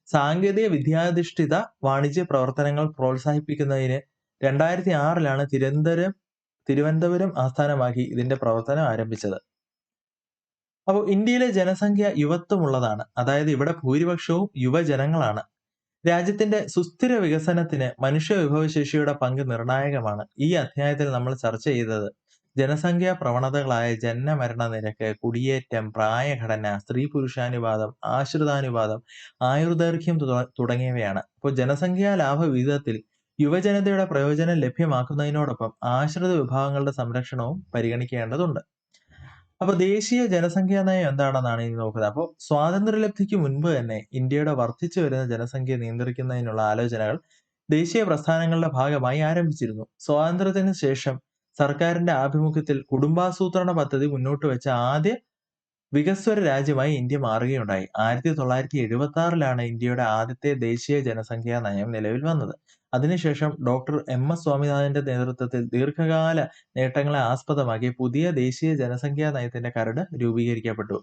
സാങ്കേതിക വിദ്യാധിഷ്ഠിത വാണിജ്യ പ്രവർത്തനങ്ങൾ പ്രോത്സാഹിപ്പിക്കുന്നതിന് 2006-ലാണ് തിരുവനന്തപുരം ആസ്ഥാനമാക്കി ഇതിന്റെ പ്രവർത്തനം ആരംഭിച്ചത്. അപ്പോൾ ഇന്ത്യയിലെ ജനസംഖ്യ യുവത്വമുള്ളതാണ്. അതായത് ഇവിടെ ഭൂരിപക്ഷവും യുവജനങ്ങളാണ്. രാജ്യത്തിന്റെ സുസ്ഥിര വികസനത്തിന് മനുഷ്യ വിഭവശേഷിയുടെ പങ്ക് നിർണായകമാണ്. ഈ അധ്യായത്തിൽ നമ്മൾ ചർച്ച ചെയ്തത് ജനസംഖ്യാ പ്രവണതകളായ ജനനമരണ നിരക്ക്, കുടിയേറ്റം, പ്രായഘടന, സ്ത്രീ പുരുഷാനുപാതം, ആശ്രിതാനുപാതം, ആയുർദൈർഘ്യം തുടങ്ങിയവയാണ്. അപ്പോൾ ജനസംഖ്യാ ലാഭവിഹിതത്തിൽ യുവജനതയുടെ പ്രയോജനം ലഭ്യമാക്കുന്നതിനോടൊപ്പം ആശ്രിത വിഭാഗങ്ങളുടെ സംരക്ഷണവും പരിഗണിക്കേണ്ടതുണ്ട്. അപ്പൊ ദേശീയ ജനസംഖ്യാ നയം എന്താണെന്നാണ് ഇനി നോക്കുന്നത്. അപ്പോൾ സ്വാതന്ത്ര്യലബ്ധിക്ക് മുൻപ് തന്നെ ഇന്ത്യയുടെ വർദ്ധിച്ചു വരുന്ന ജനസംഖ്യ നിയന്ത്രിക്കുന്നതിനുള്ള ആലോചനകൾ ദേശീയ പ്രസ്ഥാനങ്ങളുടെ ഭാഗമായി ആരംഭിച്ചിരുന്നു. സ്വാതന്ത്ര്യത്തിന് ശേഷം സർക്കാരിന്റെ ആഭിമുഖ്യത്തിൽ കുടുംബാസൂത്രണ പദ്ധതി മുന്നോട്ട് വെച്ച ആദ്യ വികസ്വര രാജ്യമായി ഇന്ത്യ മാറുകയുണ്ടായി. 1976 ഇന്ത്യയുടെ ആദ്യത്തെ ദേശീയ ജനസംഖ്യാ നയം നിലവിൽ വന്നത്. അതിനുശേഷം ഡോക്ടർ എം.എസ്. സ്വാമിനാഥന്റെ നേതൃത്വത്തിൽ ദീർഘകാല നേട്ടങ്ങളെ ആസ്പദമാക്കി പുതിയ ദേശീയ ജനസംഖ്യാ നയത്തിന്റെ കരട് രൂപീകരിക്കപ്പെട്ടു.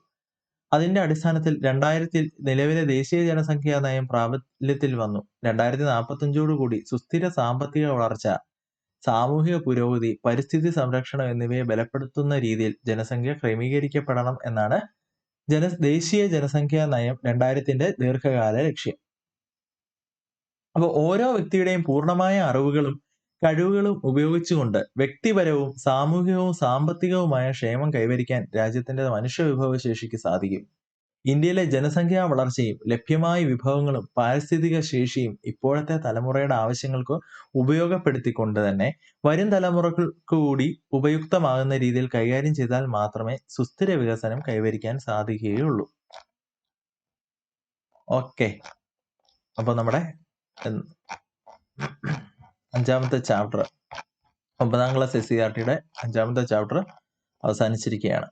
അതിന്റെ അടിസ്ഥാനത്തിൽ 2000 നിലവിലെ ദേശീയ ജനസംഖ്യാ നയം പ്രാബല്യത്തിൽ വന്നു. 2045 സുസ്ഥിര സാമ്പത്തിക വളർച്ച, സാമൂഹിക പുരോഗതി, പരിസ്ഥിതി സംരക്ഷണം എന്നിവയെ ബലപ്പെടുത്തുന്ന രീതിയിൽ ജനസംഖ്യ ക്രമീകരിക്കപ്പെടണം എന്നാണ് ദേശീയ ജനസംഖ്യാ നയം 2000 ദീർഘകാല ലക്ഷ്യം. അപ്പോൾ ഓരോ വ്യക്തിയുടെയും പൂർണ്ണമായ അറിവുകളും കഴിവുകളും ഉപയോഗിച്ചുകൊണ്ട് വ്യക്തിപരവും സാമൂഹികവും സാമ്പത്തികവുമായ ക്ഷേമം കൈവരിക്കാൻ രാജ്യത്തിന്റെ മനുഷ്യവിഭവശേഷിക്ക് സാധിക്കും. ഇന്ത്യയിലെ ജനസംഖ്യാ വളർച്ചയും ലഭ്യമായ വിഭവങ്ങളും പാരിസ്ഥിതിക ശേഷിയും ഇപ്പോഴത്തെ തലമുറയുടെ ആവശ്യങ്ങൾക്ക് ഉപയോഗപ്പെടുത്തിക്കൊണ്ട് തന്നെ വരും തലമുറകൾക്ക് കൂടി ഉപയുക്തമാകുന്ന രീതിയിൽ കൈകാര്യം ചെയ്താൽ മാത്രമേ സുസ്ഥിര വികസനം കൈവരിക്കാൻ സാധിക്കുകയുള്ളൂ. ഓക്കെ, അപ്പൊ നമ്മുടെ 5ാമത്തെ ചാപ്റ്റർ 9ാം ക്ലാസ് SCERTയുടെ 5ാമത്തെ ചാപ്റ്റർ അവസാനിച്ചിരിക്കുകയാണ്.